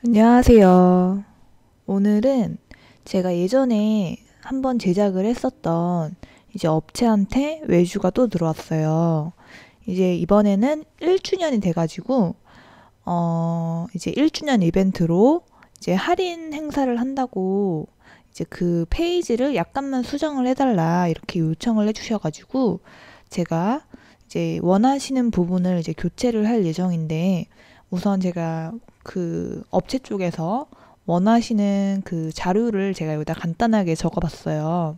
안녕하세요. 오늘은 제가 예전에 한번 제작을 했었던 이제 업체한테 외주가 또 들어왔어요. 이제 이번에는 1주년이 돼가지고, 이제 1주년 이벤트로 이제 할인 행사를 한다고 이제 그 페이지를 약간만 수정을 해달라 이렇게 요청을 해주셔가지고 제가 이제 원하시는 부분을 이제 교체를 할 예정인데 우선 제가 그 업체 쪽에서 원하시는 그 자료를 제가 여기다 간단하게 적어봤어요.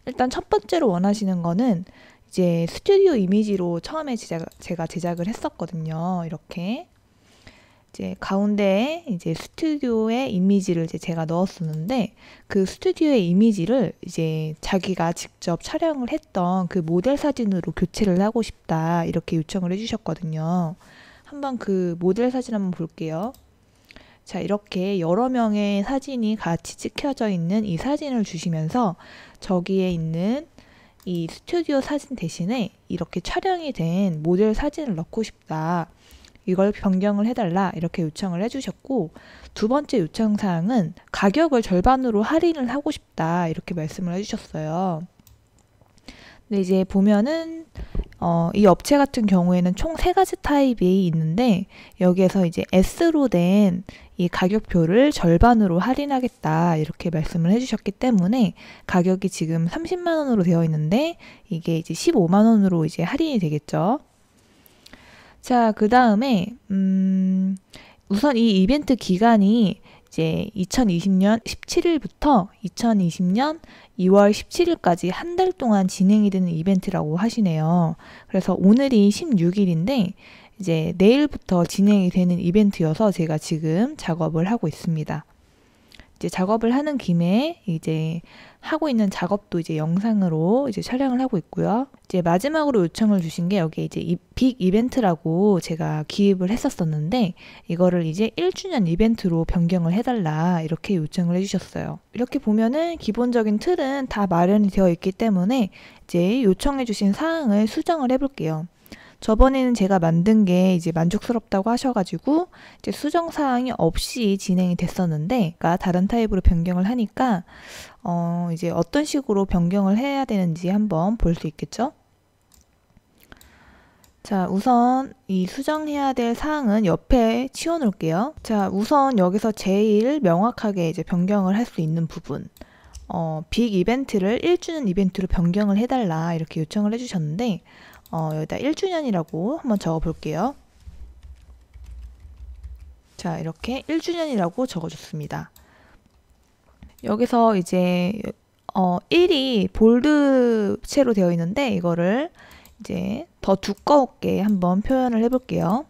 일단 첫 번째로 원하시는 거는 이제 스튜디오 이미지로 처음에 제가 제작을 했었거든요. 이렇게 이제 가운데에 이제 스튜디오의 이미지를 이제 제가 넣었었는데 그 스튜디오의 이미지를 이제 자기가 직접 촬영을 했던 그 모델 사진으로 교체를 하고 싶다 이렇게 요청을 해주셨거든요. 한번 그 모델 사진 한번 볼게요. 자, 이렇게 여러 명의 사진이 같이 찍혀져 있는 이 사진을 주시면서 저기에 있는 이 스튜디오 사진 대신에 이렇게 촬영이 된 모델 사진을 넣고 싶다. 이걸 변경을 해달라 이렇게 요청을 해주셨고 두 번째 요청 사항은 가격을 절반으로 할인을 하고 싶다 이렇게 말씀을 해주셨어요. 근데 이제 보면은 이 업체 같은 경우에는 총 세 가지 타입이 있는데 여기에서 이제 S로 된 이 가격표를 절반으로 할인하겠다 이렇게 말씀을 해주셨기 때문에 가격이 지금 30만 원으로 되어 있는데 이게 이제 15만 원으로 이제 할인이 되겠죠. 자, 그 다음에 우선 이 이벤트 기간이 이제 2020년 17일부터 2020년 2월 17일까지 한 달 동안 진행이 되는 이벤트라고 하시네요. 그래서 오늘이 16일인데 이제 내일부터 진행이 되는 이벤트여서 제가 지금 작업을 하고 있습니다. 이제 작업을 하는 김에 이제 하고 있는 작업도 이제 영상으로 이제 촬영을 하고 있고요. 이제 마지막으로 요청을 주신 게 여기에 이제 빅 이벤트라고 제가 기입을 했었었는데 이거를 이제 1주년 이벤트로 변경을 해달라 이렇게 요청을 해주셨어요. 이렇게 보면은 기본적인 틀은 다 마련이 되어 있기 때문에 이제 요청해 주신 사항을 수정을 해볼게요. 저번에는 제가 만든 게 이제 만족스럽다고 하셔가지고 이제 수정 사항이 없이 진행이 됐었는데, 그러니까 다른 타입으로 변경을 하니까 이제 어떤 식으로 변경을 해야 되는지 한번 볼 수 있겠죠? 자, 우선 이 수정해야 될 사항은 옆에 치워 놓을게요. 자, 우선 여기서 제일 명확하게 이제 변경을 할 수 있는 부분. 빅 이벤트를 1주년 이벤트로 변경을 해달라 이렇게 요청을 해주셨는데 여기다 1주년이라고 한번 적어 볼게요. 자, 이렇게 1주년이라고 적어줬습니다. 여기서 이제 1이 볼드체로 되어 있는데 이거를 이제 더 두껍게 한번 표현을 해볼게요.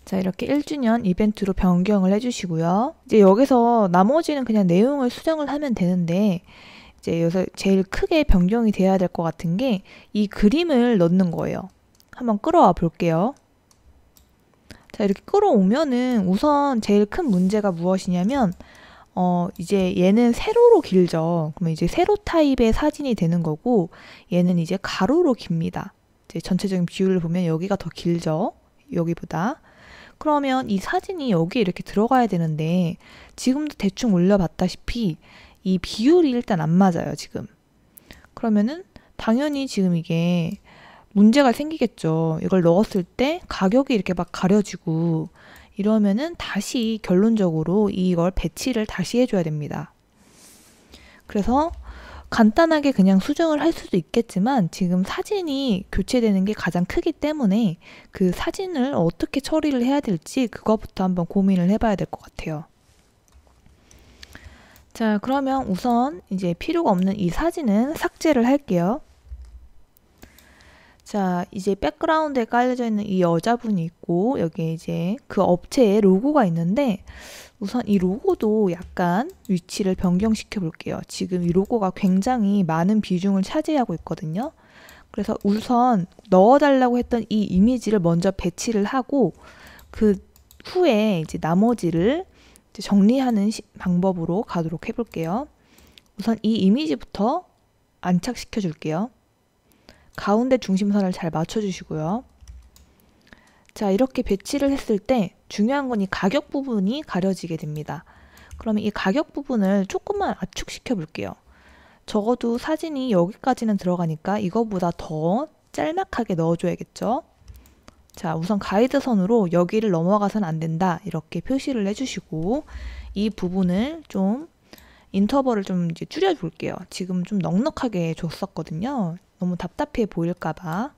자, 이렇게 1주년 이벤트로 변경을 해주시고요. 이제 여기서 나머지는 그냥 내용을 수정을 하면 되는데 이제 여기서 제일 크게 변경이 돼야 될 것 같은 게 이 그림을 넣는 거예요. 한번 끌어와 볼게요. 자, 이렇게 끌어오면은 우선 제일 큰 문제가 무엇이냐면 이제 얘는 세로로 길죠. 그러면 이제 세로 타입의 사진이 되는 거고 얘는 이제 가로로 깁니다. 이제 전체적인 비율을 보면 여기가 더 길죠. 여기보다. 그러면 이 사진이 여기에 이렇게 들어가야 되는데 지금도 대충 올려봤다시피 이 비율이 일단 안 맞아요, 지금. 그러면은 당연히 지금 이게 문제가 생기겠죠. 이걸 넣었을 때 가격이 이렇게 막 가려지고 이러면은 다시 결론적으로 이걸 배치를 다시 해줘야 됩니다. 그래서 간단하게 그냥 수정을 할 수도 있겠지만 지금 사진이 교체되는 게 가장 크기 때문에 그 사진을 어떻게 처리를 해야 될지 그거부터 한번 고민을 해봐야 될 것 같아요. 자, 그러면 우선 이제 필요가 없는 이 사진은 삭제를 할게요. 자, 이제 백그라운드에 깔려져 있는 이 여자분이 있고 여기에 이제 그 업체의 로고가 있는데 우선 이 로고도 약간 위치를 변경시켜 볼게요. 지금 이 로고가 굉장히 많은 비중을 차지하고 있거든요. 그래서 우선 넣어달라고 했던 이 이미지를 먼저 배치를 하고 그 후에 이제 나머지를 이제 정리하는 방법으로 가도록 해볼게요. 우선 이 이미지부터 안착시켜 줄게요. 가운데 중심선을 잘 맞춰주시고요. 자, 이렇게 배치를 했을 때 중요한 건 이 가격 부분이 가려지게 됩니다. 그러면 이 가격 부분을 조금만 압축시켜 볼게요. 적어도 사진이 여기까지는 들어가니까 이거보다 더 짤막하게 넣어줘야겠죠. 자, 우선 가이드선으로 여기를 넘어가선 안 된다 이렇게 표시를 해주시고, 이 부분을 좀 인터벌을 좀 이제 줄여 볼게요. 지금 좀 넉넉하게 줬었거든요. 너무 답답해 보일까봐.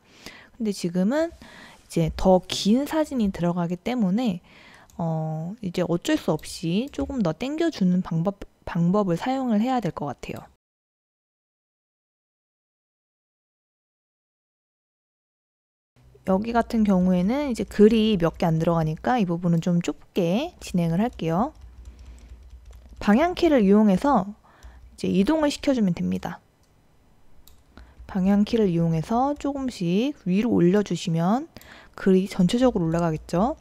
근데 지금은 이제 더 긴 사진이 들어가기 때문에 이제 어쩔 수 없이 조금 더 당겨주는 방법을 사용을 해야 될 것 같아요. 여기 같은 경우에는 이제 글이 몇 개 안 들어가니까 이 부분은 좀 좁게 진행을 할게요. 방향키를 이용해서 이제 이동을 시켜주면 됩니다. 방향키를 이용해서 조금씩 위로 올려주시면 글이 전체적으로 올라가겠죠.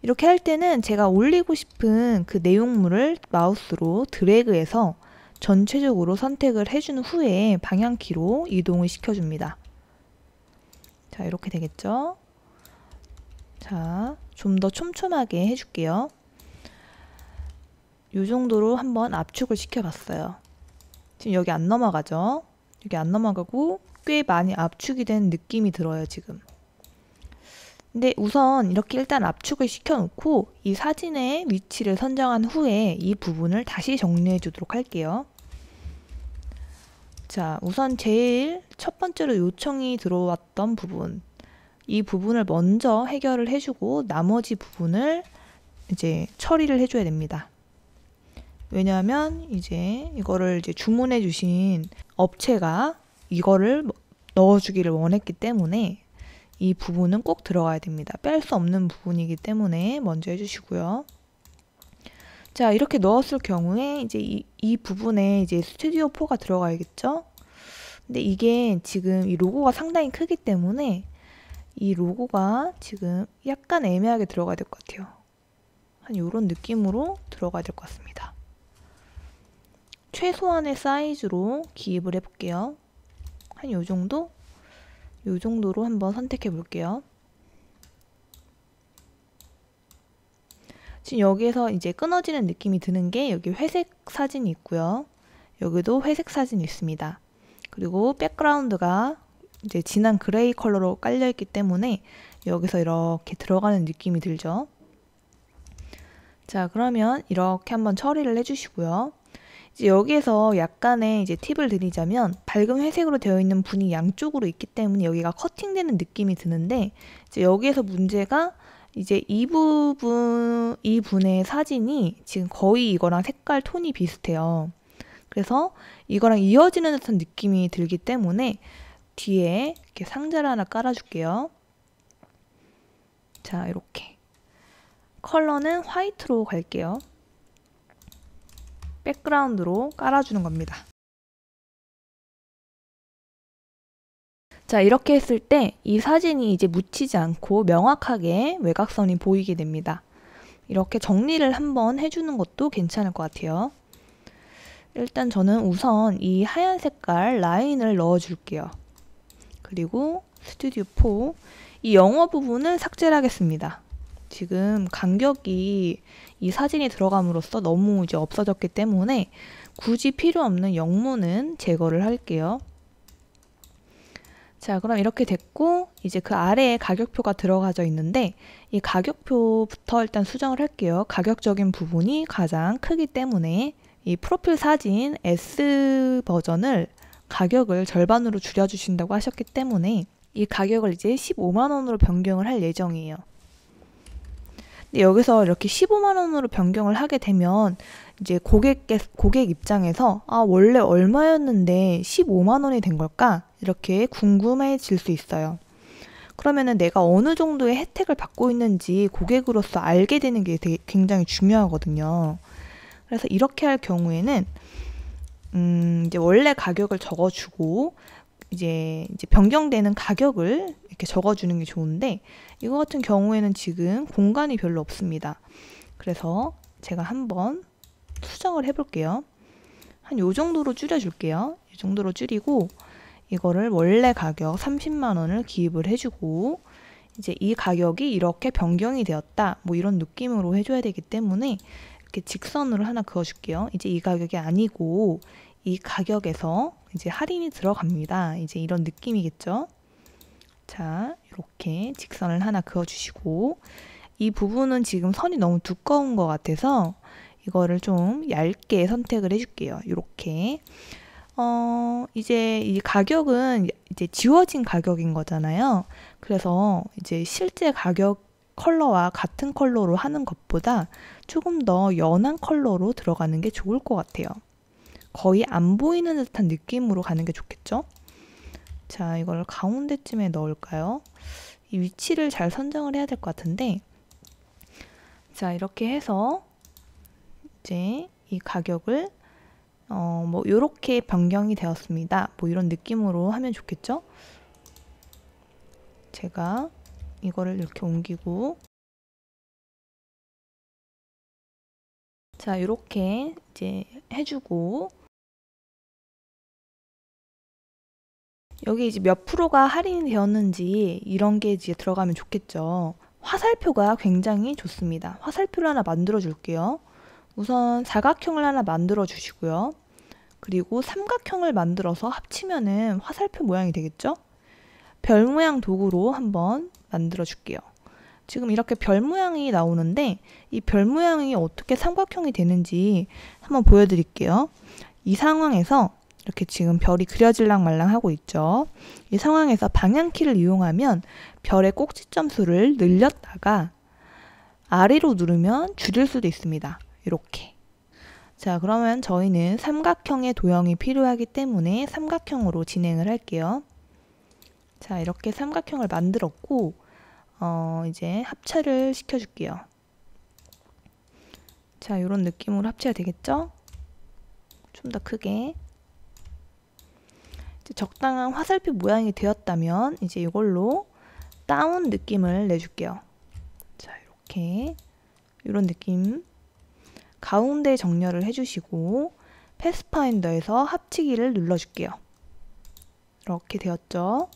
이렇게 할 때는 제가 올리고 싶은 그 내용물을 마우스로 드래그해서 전체적으로 선택을 해준 후에 방향키로 이동을 시켜줍니다. 자, 이렇게 되겠죠. 자, 좀 더 촘촘하게 해줄게요. 이 정도로 한번 압축을 시켜봤어요. 지금 여기 안 넘어가죠? 여기 안 넘어가고 꽤 많이 압축이 된 느낌이 들어요, 지금. 근데 우선 이렇게 일단 압축을 시켜놓고 이 사진의 위치를 선정한 후에 이 부분을 다시 정리해 주도록 할게요. 자, 우선 제일 첫 번째로 요청이 들어왔던 부분, 이 부분을 먼저 해결을 해주고 나머지 부분을 이제 처리를 해줘야 됩니다. 왜냐하면 이제 이거를 이제 주문해 주신 업체가 이거를 넣어주기를 원했기 때문에 이 부분은 꼭 들어가야 됩니다. 뺄 수 없는 부분이기 때문에 먼저 해주시고요. 자, 이렇게 넣었을 경우에 이제 이 부분에 이제 스튜디오 4가 들어가야겠죠? 근데 이게 지금 이 로고가 상당히 크기 때문에 이 로고가 지금 약간 애매하게 들어가야 될 것 같아요. 한 이런 느낌으로 들어가야 될 것 같습니다. 최소한의 사이즈로 기입을 해볼게요. 한 요 정도? 요 정도로 한번 선택해 볼게요. 지금 여기에서 이제 끊어지는 느낌이 드는 게 여기 회색 사진이 있고요. 여기도 회색 사진이 있습니다. 그리고 백그라운드가 이제 진한 그레이 컬러로 깔려 있기 때문에 여기서 이렇게 들어가는 느낌이 들죠. 자, 그러면 이렇게 한번 처리를 해주시고요. 이제 여기에서 약간의 이제 팁을 드리자면 밝은 회색으로 되어 있는 분이 양쪽으로 있기 때문에 여기가 커팅되는 느낌이 드는데, 이제 여기에서 문제가 이제 이 분의 사진이 지금 거의 이거랑 색깔 톤이 비슷해요. 그래서 이거랑 이어지는 듯한 느낌이 들기 때문에 뒤에 이렇게 상자를 하나 깔아줄게요. 자, 이렇게 컬러는 화이트로 갈게요. 백그라운드로 깔아주는 겁니다. 자, 이렇게 했을 때 이 사진이 이제 묻히지 않고 명확하게 외곽선이 보이게 됩니다. 이렇게 정리를 한번 해주는 것도 괜찮을 것 같아요. 일단 저는 우선 이 하얀 색깔 라인을 넣어줄게요. 그리고 스튜디오 4, 이 영어 부분을 삭제를 하겠습니다. 지금 간격이 이 사진이 들어감으로써 너무 이제 없어졌기 때문에 굳이 필요 없는 영문은 제거를 할게요. 자, 그럼 이렇게 됐고 이제 그 아래에 가격표가 들어가져 있는데 이 가격표부터 일단 수정을 할게요. 가격적인 부분이 가장 크기 때문에 이 프로필 사진 S 버전을 가격을 절반으로 줄여주신다고 하셨기 때문에 이 가격을 이제 15만 원으로 변경을 할 예정이에요. 근데 여기서 이렇게 15만 원으로 변경을 하게 되면 이제 고객 입장에서 원래 얼마였는데 15만 원이 된 걸까? 이렇게 궁금해질 수 있어요. 그러면은 내가 어느 정도의 혜택을 받고 있는지 고객으로서 알게 되는 게 되게 굉장히 중요하거든요. 그래서 이렇게 할 경우에는 이제 원래 가격을 적어주고 이제 변경되는 가격을 이렇게 적어주는 게 좋은데, 이거 같은 경우에는 지금 공간이 별로 없습니다. 그래서 제가 한번 수정을 해볼게요. 한 요 정도로 줄여줄게요. 이 정도로 줄이고 이거를 원래 가격 30만 원을 기입을 해주고 이제 이 가격이 이렇게 변경이 되었다. 뭐 이런 느낌으로 해줘야 되기 때문에 이렇게 직선으로 하나 그어줄게요. 이제 이 가격이 아니고 이 가격에서 이제 할인이 들어갑니다. 이제 이런 느낌이겠죠. 자, 이렇게 직선을 하나 그어주시고 이 부분은 지금 선이 너무 두꺼운 것 같아서 이거를 좀 얇게 선택을 해줄게요. 이렇게. 이제 이 가격은 이제 지워진 가격인 거잖아요. 그래서 이제 실제 가격 컬러와 같은 컬러로 하는 것보다 조금 더 연한 컬러로 들어가는 게 좋을 것 같아요. 거의 안 보이는 듯한 느낌으로 가는 게 좋겠죠? 자, 이걸 가운데쯤에 넣을까요? 이 위치를 잘 선정을 해야 될 것 같은데, 자, 이렇게 해서 이제 이 가격을 뭐 요렇게 변경이 되었습니다. 뭐 이런 느낌으로 하면 좋겠죠? 제가 이거를 이렇게 옮기고, 자, 이렇게 이제 해주고, 여기 이제 몇 프로가 할인이 되었는지 이런 게 이제 들어가면 좋겠죠. 화살표가 굉장히 좋습니다. 화살표를 하나 만들어 줄게요. 우선 사각형을 하나 만들어 주시고요. 그리고 삼각형을 만들어서 합치면은 화살표 모양이 되겠죠? 별 모양 도구로 한번 만들어 줄게요. 지금 이렇게 별 모양이 나오는데 이 별 모양이 어떻게 삼각형이 되는지 한번 보여드릴게요. 이 상황에서 이렇게 지금 별이 그려질랑 말랑 하고 있죠. 이 상황에서 방향키를 이용하면 별의 꼭지점 수를 늘렸다가 아래로 누르면 줄일 수도 있습니다. 이렇게. 자, 그러면 저희는 삼각형의 도형이 필요하기 때문에 삼각형으로 진행을 할게요. 자, 이렇게 삼각형을 만들었고 이제 합체를 시켜줄게요. 자, 이런 느낌으로 합체가 되겠죠? 좀 더 크게. 이제 적당한 화살표 모양이 되었다면 이제 이걸로 다운 느낌을 내줄게요. 자, 이렇게 이런 느낌. 가운데 정렬을 해주시고 패스파인더에서 합치기를 눌러줄게요. 이렇게 되었죠?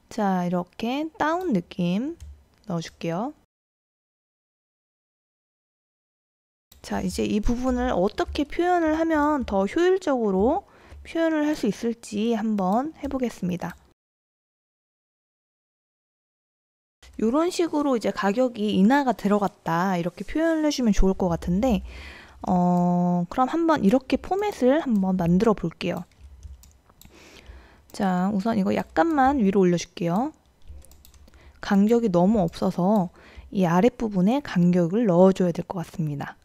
자, 이렇게 다운 느낌 넣어줄게요. 자, 이제 이 부분을 어떻게 표현을 하면 더 효율적으로 표현을 할 수 있을지 한번 해보겠습니다. 이런 식으로 이제 가격이 인하가 들어갔다 이렇게 표현을 해주면 좋을 것 같은데 그럼 한번 이렇게 포맷을 한번 만들어 볼게요. 자, 우선 이거 약간만 위로 올려줄게요. 간격이 너무 없어서 이 아랫부분에 간격을 넣어줘야 될 것 같습니다.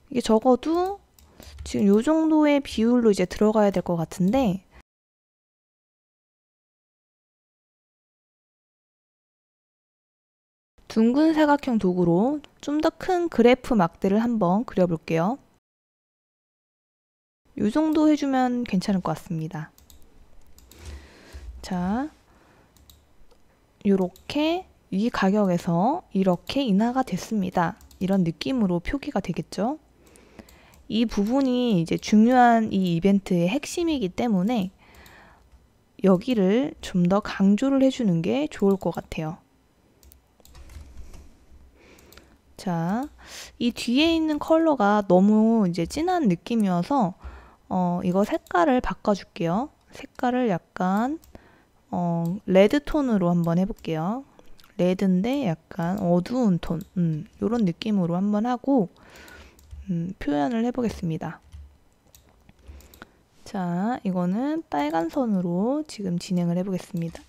이게 적어도 지금 이 정도의 비율로 이제 들어가야 될 것 같은데 둥근 사각형 도구로 좀 더 큰 그래프 막대를 한번 그려볼게요. 이 정도 해주면 괜찮을 것 같습니다. 자, 이렇게 이 가격에서 이렇게 인하가 됐습니다. 이런 느낌으로 표기가 되겠죠? 이 부분이 이제 중요한 이 이벤트의 핵심이기 때문에 여기를 좀 더 강조를 해주는 게 좋을 것 같아요. 자, 이 뒤에 있는 컬러가 너무 이제 진한 느낌이어서 이거 색깔을 바꿔줄게요. 색깔을 약간 레드 톤으로 한번 해볼게요. 레드인데 약간 어두운 톤, 이런 느낌으로 한번 하고 표현을 해보겠습니다. 자, 이거는 빨간 선으로 지금 진행을 해보겠습니다.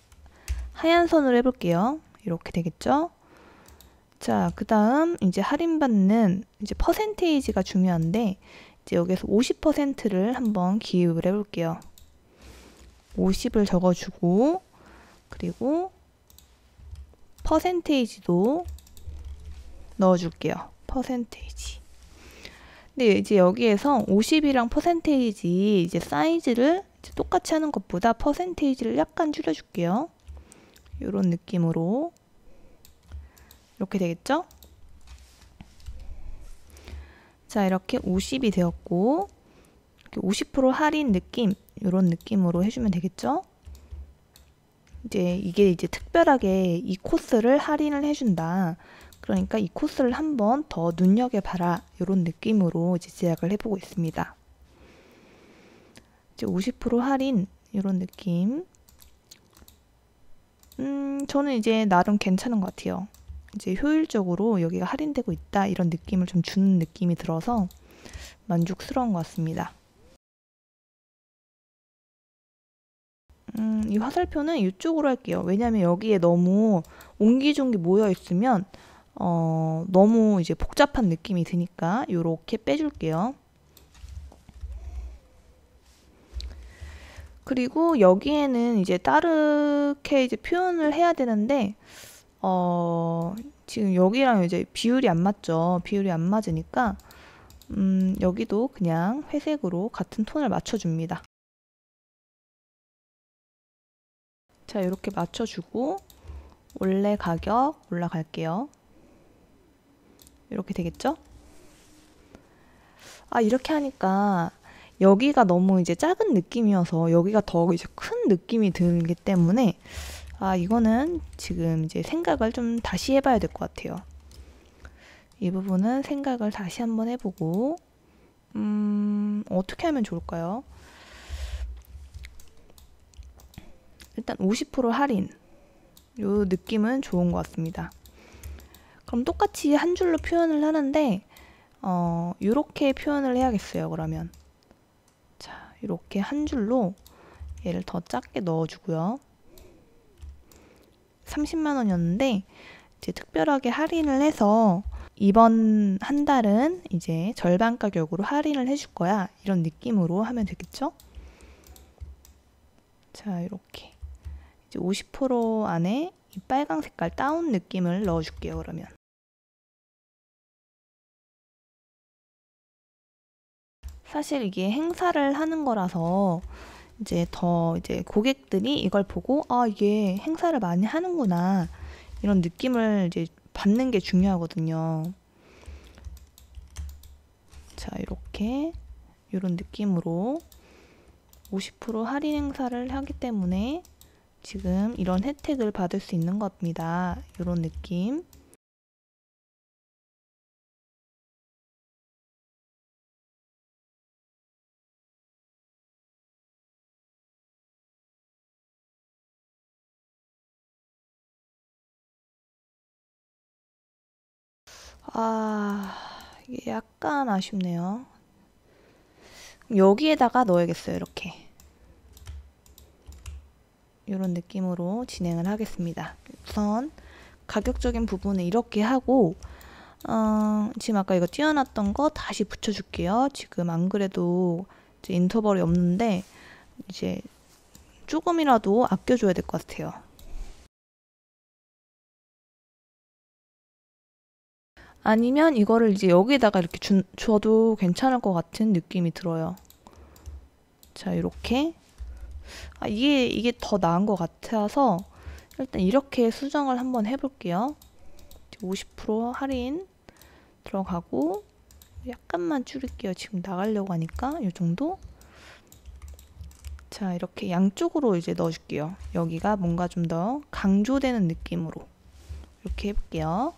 하얀 선으로 해볼게요. 이렇게 되겠죠? 자, 그 다음 이제 할인받는 이제 퍼센테이지가 중요한데 이제 여기서 50%를 한번 기입을 해볼게요. 50을 적어주고 그리고 퍼센테이지도 넣어줄게요. 퍼센테이지. 근데 이제 여기에서 50이랑 퍼센테이지 이제 사이즈를 이제 똑같이 하는 것보다 퍼센테이지를 약간 줄여줄게요. 이런 느낌으로 이렇게 되겠죠? 자, 이렇게 50이 되었고 이렇게 50% 할인 느낌 이런 느낌으로 해주면 되겠죠? 이게 이제 특별하게 이 코스를 할인을 해준다. 그러니까 이 코스를 한번 더 눈여겨봐라. 이런 느낌으로 이제 제작을 해보고 있습니다. 이제 50% 할인 이런 느낌. 저는 이제 나름 괜찮은 것 같아요. 이제 효율적으로 여기가 할인되고 있다 이런 느낌을 좀 주는 느낌이 들어서 만족스러운 것 같습니다. 이 화살표는 이쪽으로 할게요. 왜냐면 여기에 너무 옹기종기 모여 있으면 너무 이제 복잡한 느낌이 드니까 이렇게 빼줄게요. 그리고 여기에는 이제 다르게 이제 표현을 해야 되는데 지금 여기랑 이제 비율이 안 맞죠. 비율이 안 맞으니까 여기도 그냥 회색으로 같은 톤을 맞춰줍니다. 자, 이렇게 맞춰주고 원래 가격 올라갈게요. 이렇게 되겠죠? 이렇게 하니까 여기가 너무 이제 작은 느낌이어서 여기가 더 이제 큰 느낌이 들기 때문에 이거는 지금 이제 생각을 좀 다시 해봐야 될 것 같아요. 이 부분은 생각을 다시 한번 해보고 어떻게 하면 좋을까요? 일단 50% 할인 요 느낌은 좋은 것 같습니다. 그럼 똑같이 한 줄로 표현을 하는데 요렇게 표현을 해야겠어요. 그러면 자, 이렇게 한 줄로 얘를 더 작게 넣어주고요. 30만 원이었는데 이제 특별하게 할인을 해서 이번 한 달은 이제 절반 가격으로 할인을 해줄 거야. 이런 느낌으로 하면 되겠죠? 자, 이렇게 이제 50% 안에 이 빨강 색깔 다운 느낌을 넣어줄게요. 그러면 사실 이게 행사를 하는 거라서 이제 더 이제 고객들이 이걸 보고 이게 행사를 많이 하는구나 이런 느낌을 이제 받는 게 중요하거든요. 자, 이렇게 이런 느낌으로 50% 할인 행사를 하기 때문에 지금 이런 혜택을 받을 수 있는 겁니다. 이런 느낌. 이게 약간 아쉽네요. 여기에다가 넣어야겠어요. 이렇게. 이런 느낌으로 진행을 하겠습니다. 우선 가격적인 부분은 이렇게 하고 지금 아까 이거 띄워놨던 거 다시 붙여줄게요. 지금 안 그래도 이제 인터벌이 없는데 이제 조금이라도 아껴줘야 될 것 같아요. 아니면 이거를 이제 여기다가 이렇게 줘도 괜찮을 것 같은 느낌이 들어요. 자, 이렇게 이게 더 나은 것 같아서 일단 이렇게 수정을 한번 해볼게요. 50% 할인 들어가고 약간만 줄일게요. 지금 나가려고 하니까 이 정도. 자, 이렇게 양쪽으로 이제 넣어줄게요. 여기가 뭔가 좀 더 강조되는 느낌으로 이렇게 해볼게요.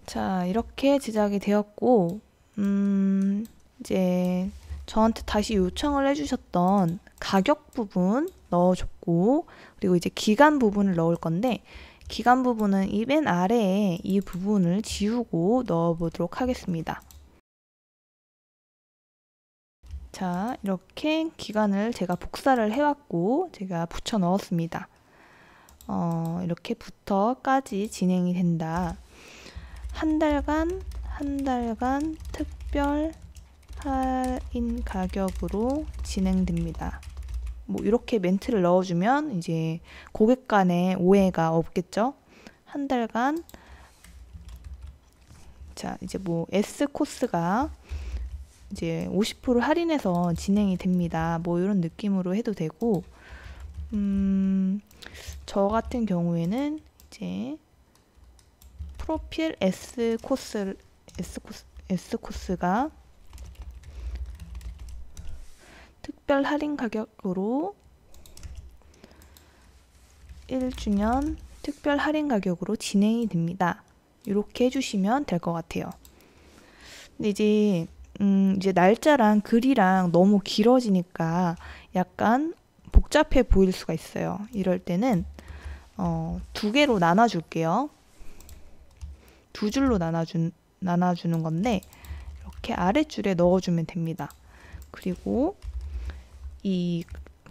자, 이렇게 제작이 되었고 이제 저한테 다시 요청을 해주셨던 가격 부분 넣어줬고 그리고 이제 기간 부분을 넣을 건데 기간 부분은 이 맨 아래에 이 부분을 지우고 넣어보도록 하겠습니다. 자, 이렇게 기간을 제가 복사를 해왔고 제가 붙여 넣었습니다. 이렇게부터까지 진행이 된다. 한 달간 특별 할인 가격으로 진행됩니다. 뭐 이렇게 멘트를 넣어주면 이제 고객 간에 오해가 없겠죠. 한 달간 자, 이제 뭐 S 코스가 이제 50% 할인해서 진행이 됩니다. 뭐 이런 느낌으로 해도 되고 저 같은 경우에는 이제 프로필 S 코스가 특별 할인 가격으로 1주년 특별 할인 가격으로 진행이 됩니다. 이렇게 해주시면 될 것 같아요. 근데 이제 날짜랑 글이랑 너무 길어지니까 약간 복잡해 보일 수가 있어요. 이럴 때는 두 개로 나눠줄게요. 두 줄로 나눠주는 건데 이렇게 아랫줄에 넣어주면 됩니다. 그리고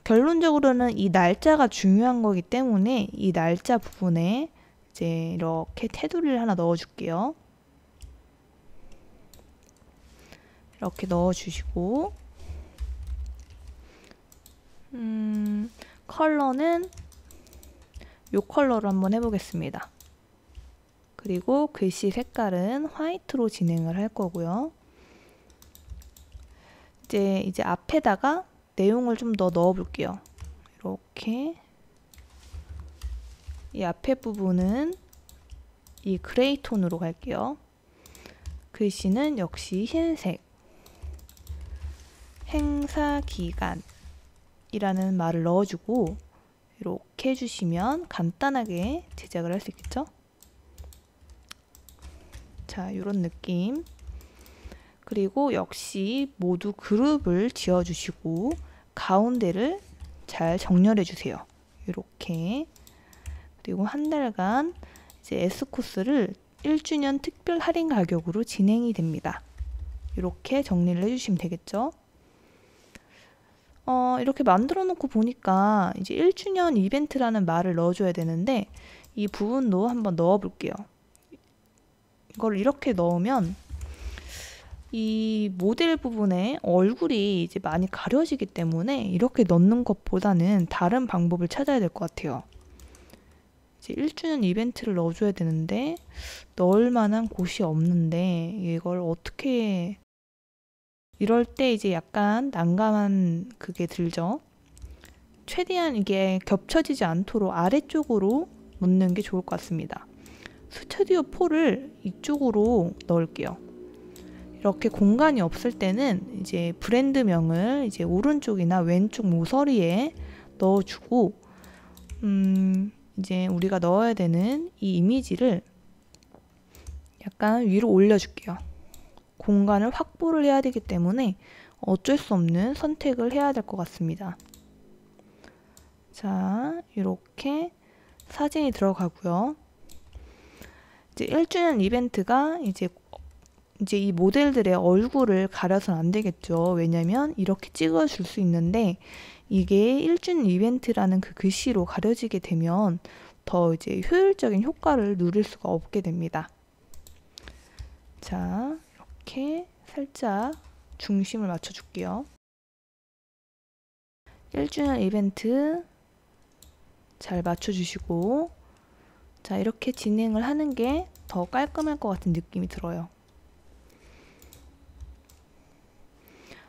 결론적으로는 이 날짜가 중요한 거기 때문에 이 날짜 부분에 이제 이렇게 테두리를 하나 넣어줄게요. 이렇게 넣어주시고 컬러는 이 컬러로 한번 해보겠습니다. 그리고 글씨 색깔은 화이트로 진행을 할 거고요. 이제 앞에다가 내용을 좀 더 넣어 볼게요. 이렇게 이 앞에 부분은 이 그레이 톤으로 갈게요. 글씨는 역시 흰색. 행사 기간이라는 말을 넣어주고 이렇게 해주시면 간단하게 제작을 할 수 있겠죠? 자, 이런 느낌. 그리고 역시 모두 그룹을 지어주시고 가운데를 잘 정렬해 주세요. 이렇게. 그리고 한 달간 이제 S코스를 1주년 특별 할인 가격으로 진행이 됩니다. 이렇게 정리를 해주시면 되겠죠? 이렇게 만들어 놓고 보니까 이제 1주년 이벤트라는 말을 넣어줘야 되는데 이 부분도 한번 넣어 볼게요. 이걸 이렇게 넣으면 이 모델 부분에 얼굴이 이제 많이 가려지기 때문에 이렇게 넣는 것보다는 다른 방법을 찾아야 될 것 같아요. 이제 1주년 이벤트를 넣어줘야 되는데 넣을 만한 곳이 없는데 이걸 어떻게 이럴 때 이제 약간 난감한 그게 들죠. 최대한 이게 겹쳐지지 않도록 아래쪽으로 놓는 게 좋을 것 같습니다. 스튜디오 4를 이쪽으로 넣을게요. 이렇게 공간이 없을 때는 이제 브랜드명을 이제 오른쪽이나 왼쪽 모서리에 넣어주고 이제 우리가 넣어야 되는 이 이미지를 약간 위로 올려줄게요. 공간을 확보를 해야 되기 때문에 어쩔 수 없는 선택을 해야 될 것 같습니다. 자, 이렇게 사진이 들어가고요. 이제 1주년 이벤트가 이제 이 모델들의 얼굴을 가려서는 안 되겠죠. 왜냐면 이렇게 찍어줄 수 있는데 이게 1주년 이벤트라는 그 글씨로 가려지게 되면 더 이제 효율적인 효과를 누릴 수가 없게 됩니다. 자, 이렇게 살짝 중심을 맞춰줄게요. 1주년 이벤트 잘 맞춰주시고 자, 이렇게 진행을 하는 게 더 깔끔할 것 같은 느낌이 들어요.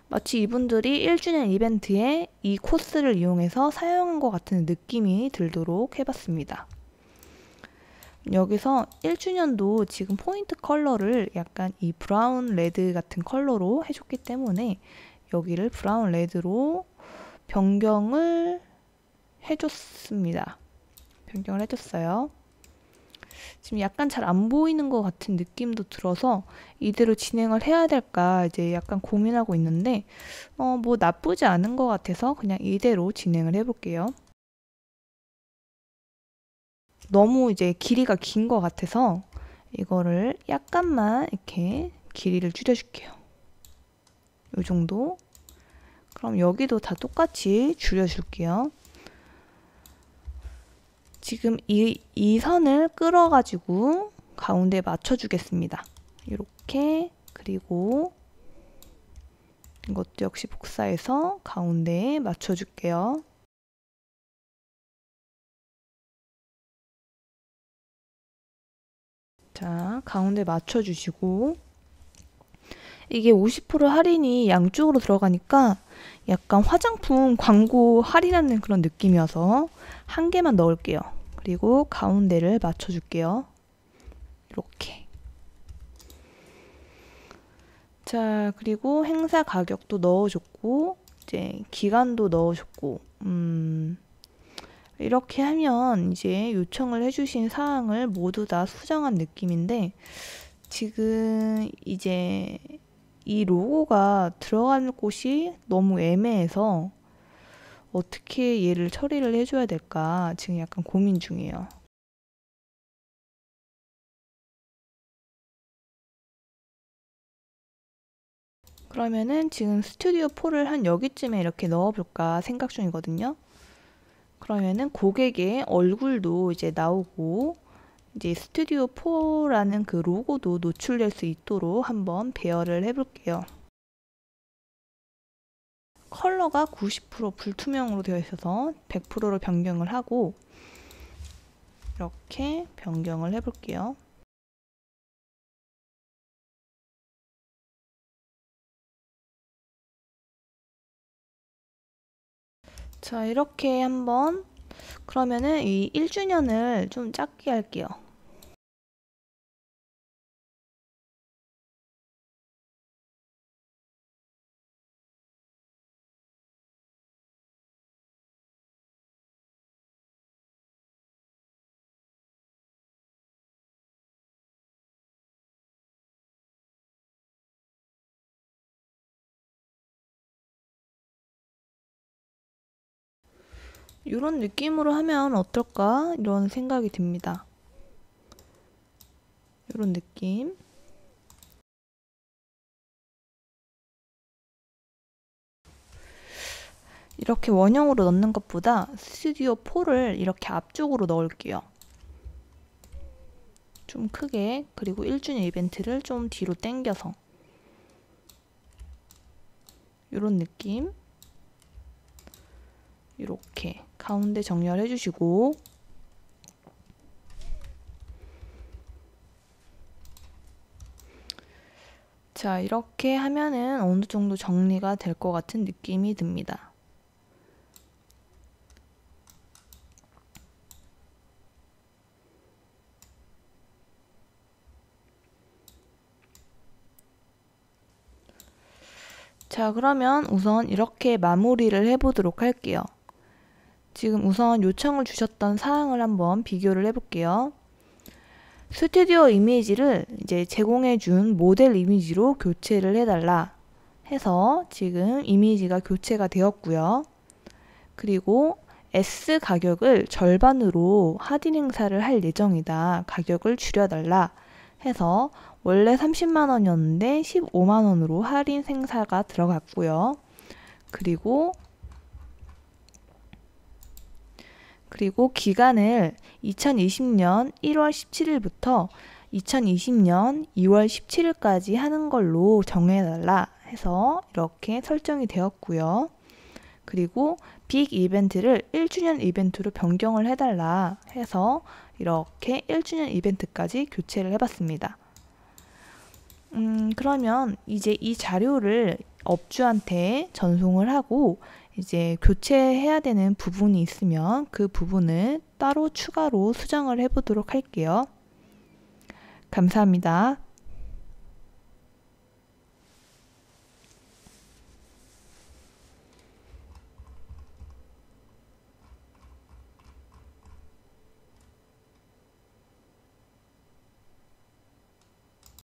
마치 이분들이 1주년 이벤트에 이 코스를 이용해서 사용한 것 같은 느낌이 들도록 해봤습니다. 여기서 1주년도 지금 포인트 컬러를 약간 이 브라운 레드 같은 컬러로 해줬기 때문에 여기를 브라운 레드로 변경을 해줬습니다. 변경을 해줬어요. 지금 약간 잘 안 보이는 것 같은 느낌도 들어서 이대로 진행을 해야 될까 이제 약간 고민하고 있는데 뭐 나쁘지 않은 것 같아서 그냥 이대로 진행을 해볼게요. 너무 이제 길이가 긴 것 같아서 이거를 약간만 이렇게 길이를 줄여줄게요. 이 정도. 그럼 여기도 다 똑같이 줄여줄게요. 지금 이 선을 끌어가지고 가운데에 맞춰주겠습니다. 이렇게. 그리고 이것도 역시 복사해서 가운데에 맞춰줄게요. 자, 가운데 맞춰주시고 이게 50% 할인이 양쪽으로 들어가니까 약간 화장품 광고 할인하는 그런 느낌이어서 한 개만 넣을게요. 그리고 가운데를 맞춰줄게요. 이렇게. 자, 그리고 행사 가격도 넣어줬고 이제 기간도 넣어줬고, 이렇게 하면 이제 요청을 해주신 사항을 모두 다 수정한 느낌인데, 지금 이제 이 로고가 들어갈 곳이 너무 애매해서 어떻게 얘를 처리를 해줘야 될까 지금 약간 고민 중이에요. 그러면은 지금 스튜디오 4를 한 여기쯤에 이렇게 넣어볼까 생각 중이거든요. 그러면은 고객의 얼굴도 이제 나오고, 이제 스튜디오 4라는 그 로고도 노출될 수 있도록 한번 배열을 해볼게요. 컬러가 90% 불투명으로 되어 있어서 100%로 변경을 하고, 이렇게 변경을 해볼게요. 자, 이렇게 한번, 그러면은 이 1주년을 좀 작게 할게요. 이런 느낌으로 하면 어떨까? 이런 생각이 듭니다. 이런 느낌. 이렇게 원형으로 넣는 것보다 스튜디오 4를 이렇게 앞쪽으로 넣을게요. 좀 크게. 그리고 1주년 이벤트를 좀 뒤로 당겨서 이런 느낌. 이렇게 가운데 정렬해 주시고, 자, 이렇게 하면은 어느 정도 정리가 될 것 같은 느낌이 듭니다. 자, 그러면 우선 이렇게 마무리를 해보도록 할게요. 지금 우선 요청을 주셨던 사항을 한번 비교를 해볼게요. 스튜디오 이미지를 이제 제공해준 모델 이미지로 교체를 해달라 해서 지금 이미지가 교체가 되었고요. 그리고 S 가격을 절반으로 할인 행사를 할 예정이다. 가격을 줄여달라 해서 원래 30만원이었는데 15만원으로 할인 행사가 들어갔고요. 그리고 기간을 2020년 1월 17일부터 2020년 2월 17일까지 하는 걸로 정해달라 해서 이렇게 설정이 되었고요. 그리고 빅 이벤트를 1주년 이벤트로 변경을 해달라 해서 이렇게 1주년 이벤트까지 교체를 해봤습니다. 그러면 이제 이 자료를 업주한테 전송을 하고 이제 교체해야 되는 부분이 있으면 그 부분을 따로 추가로 수정을 해보도록 할게요. 감사합니다.